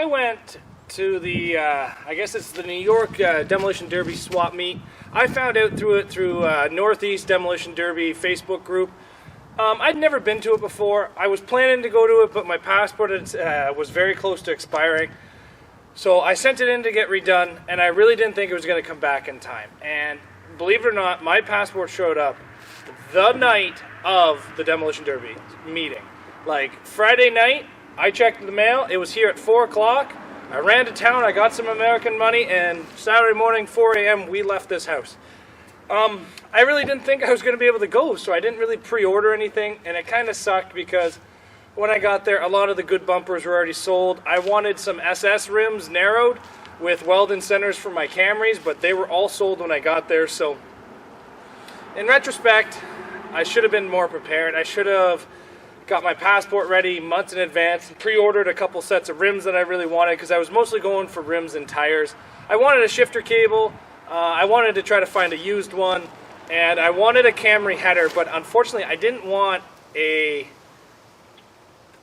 I went to the, I guess it's the New York Demolition Derby swap meet. I found out through Northeast Demolition Derby Facebook group. I'd never been to it before. I was planning to go to it, but my passport was very close to expiring. So I sent it in to get redone, and I really didn't think it was going to come back in time. And believe it or not, my passport showed up the night of the Demolition Derby meeting. Like Friday night, I checked the mail, it was here at 4 o'clock. I ran to town, I got some American money, and Saturday morning, 4 a.m., we left this house. I really didn't think I was going to be able to go, so I didn't really pre-order anything, and it kind of sucked because when I got there, a lot of the good bumpers were already sold. I wanted some SS rims narrowed with weld-in centers for my Camrys, but they were all sold when I got there, so in retrospect, I should have been more prepared. I should have got my passport ready months in advance and pre-ordered a couple sets of rims that I really wanted because I was mostly going for rims and tires. I wanted a shifter cable, I wanted to try to find a used one, and I wanted a Camry header, but unfortunately I didn't want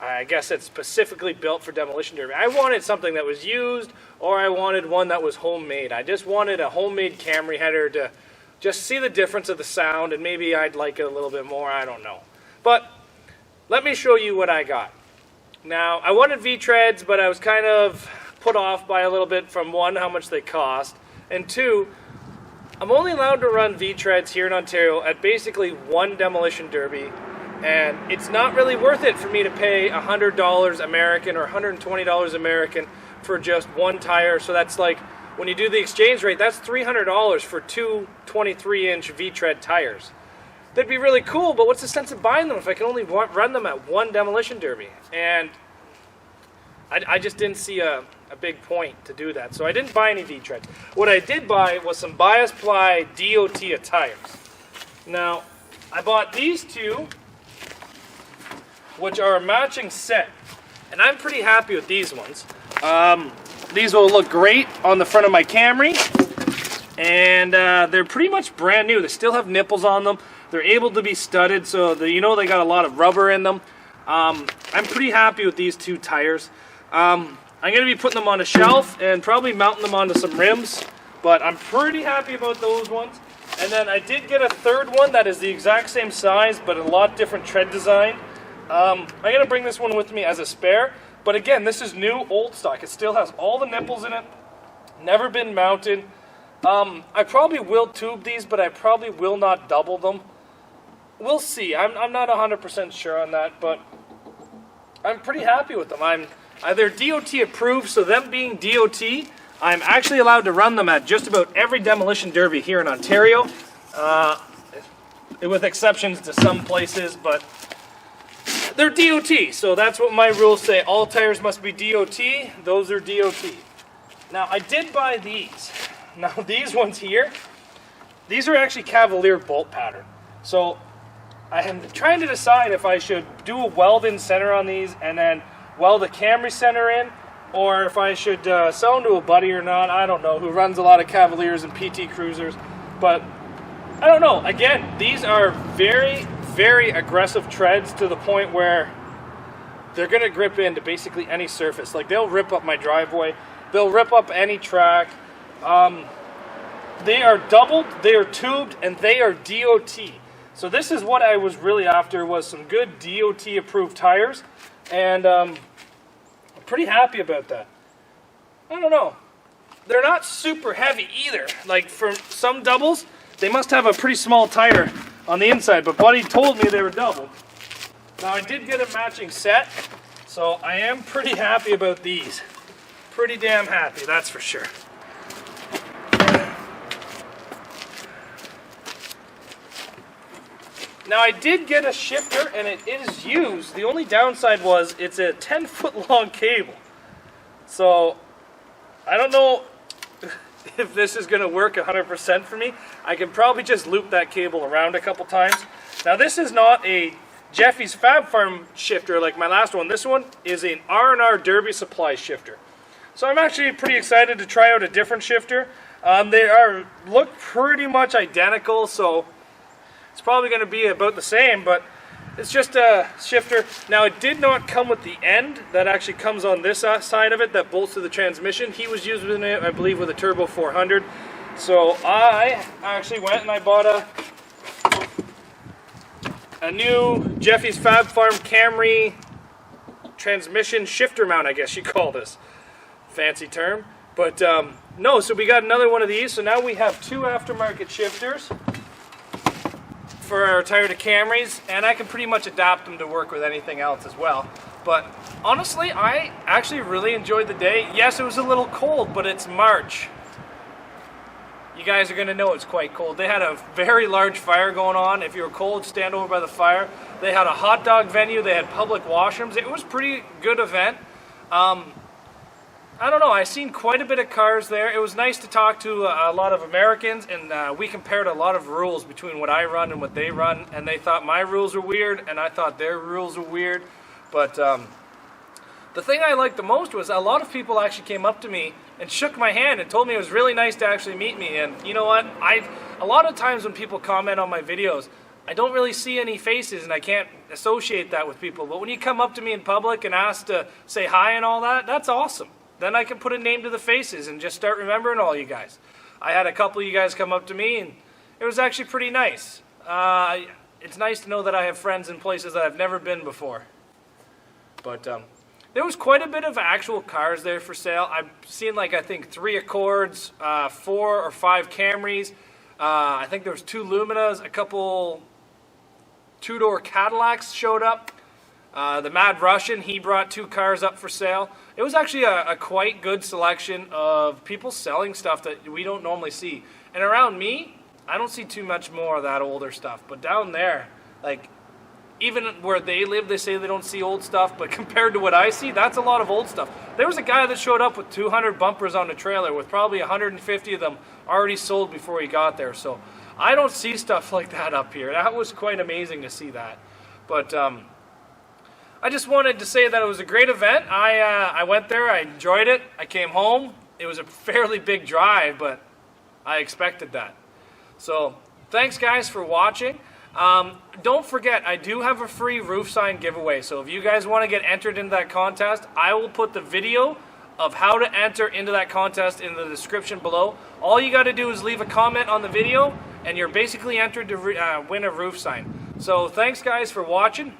I guess it's specifically built for Demolition Derby. I wanted something that was used, or I wanted one that was homemade. I just wanted a homemade Camry header to just see the difference of the sound, and maybe I'd like it a little bit more, I don't know. But let me show you what I got. Now, I wanted V-treads, but I was kind of put off by a little bit from one, how much they cost, and two, I'm only allowed to run V-treads here in Ontario at basically one Demolition Derby, and it's not really worth it for me to pay $100 American or $120 American for just one tire. So that's like, when you do the exchange rate, that's $300 for two 23-inch V-tread tires. That'd be really cool, but what's the sense of buying them if I can only run them at one Demolition Derby? And I just didn't see a big point to do that, so I didn't buy any V-treads. What I did buy was some bias ply DOT tires. Now, I bought these two, which are a matching set, and I'm pretty happy with these ones. These will look great on the front of my Camry, and they're pretty much brand new. They still have nipples on them. They're able to be studded, so they got a lot of rubber in them. I'm pretty happy with these two tires. I'm going to be putting them on a shelf and probably mounting them onto some rims, but I'm pretty happy about those ones. And then I did get a third one that is the exact same size, but a lot different tread design. I'm going to bring this one with me as a spare, but again, this is new, old stock. It still has all the nipples in it, never been mounted. I probably will tube these, but I probably will not double them. We'll see. I'm not 100% sure on that, but I'm pretty happy with them. They're DOT approved, so them being DOT, I'm actually allowed to run them at just about every Demolition Derby here in Ontario, with exceptions to some places, but they're DOT, so that's what my rules say. All tires must be DOT. Those are DOT. Now, I did buy these. Now, these ones here, these are actually Cavalier bolt pattern. So I am trying to decide if I should do a weld-in center on these and then weld a Camry center in, or if I should sell them to a buddy or not. I don't know, who runs a lot of Cavaliers and PT Cruisers. But I don't know. Again, these are very, very aggressive treads to the point where they're going to grip into basically any surface. Like, they'll rip up my driveway. They'll rip up any track. They are doubled, they are tubed, and they are DOT. So this is what I was really after, was some good DOT approved tires, and I'm pretty happy about that. I don't know. They're not super heavy either. Like, for some doubles, they must have a pretty small tire on the inside, but Buddy told me they were double. Now, I did get a matching set, so I am pretty happy about these. Pretty damn happy, that's for sure. Now, I did get a shifter, and it is used. The only downside was it's a 10-foot long cable. So, I don't know if this is going to work 100% for me. I can probably just loop that cable around a couple times. Now, this is not a Jeffy's Fab Farm shifter like my last one. This one is an R&R Derby Supply shifter. So I'm actually pretty excited to try out a different shifter. They look pretty much identical, so it's probably going to be about the same, but It's just a shifter. Now, it did not come with the end that actually comes on this side of it that bolts to the transmission. He was using it, I believe, with a Turbo 400. So I actually went and I bought a new Jeffy's Fab Farm Camry transmission shifter mount, I guess you call this. Fancy term. But no, so we got another one of these. So now we have 2 aftermarket shifters for our Toyota Camrys, and I can pretty much adapt them to work with anything else as well. But honestly, I actually really enjoyed the day. Yes, it was a little cold, but it's March. You guys are going to know it's quite cold. They had a very large fire going on. If you were cold, stand over by the fire. They had a hot dog venue. They had public washrooms. It was a pretty good event. I don't know, I seen quite a bit of cars there. It was nice to talk to a lot of Americans, and we compared a lot of rules between what I run and what they run, and they thought my rules were weird, and I thought their rules were weird. But the thing I liked the most was a lot of people actually came up to me and shook my hand and told me it was really nice to actually meet me. And you know what? A lot of times when people comment on my videos, I don't really see any faces, and I can't associate that with people. But when you come up to me in public and ask to say hi and all that, that's awesome. Then I can put a name to the faces and just start remembering all you guys. I had a couple of you guys come up to me, and it was actually pretty nice. It's nice to know that I have friends in places that I've never been before. But there was quite a bit of actual cars there for sale. I've seen, like, I think 3 Accords, 4 or 5 Camrys. I think there was 2 Luminas, a couple 2-door Cadillacs showed up. The Mad Russian, he brought 2 cars up for sale. It was actually a quite good selection of people selling stuff that we don't normally see. And around me, I don't see too much more of that older stuff. But down there, like, even where they live, they say they don't see old stuff. But compared to what I see, that's a lot of old stuff. There was a guy that showed up with 200 bumpers on a trailer with probably 150 of them already sold before he got there. So I don't see stuff like that up here. That was quite amazing to see that. But I just wanted to say that it was a great event. I went there, I enjoyed it, I came home. It was a fairly big drive, but I expected that. So thanks guys for watching. Don't forget, I do have a free roof sign giveaway. So if you guys want to get entered into that contest, I will put the video of how to enter into that contest in the description below. All you got to do is leave a comment on the video, and you're basically entered to win a roof sign. So thanks guys for watching.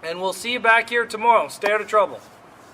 And we'll see you back here tomorrow. Stay out of trouble.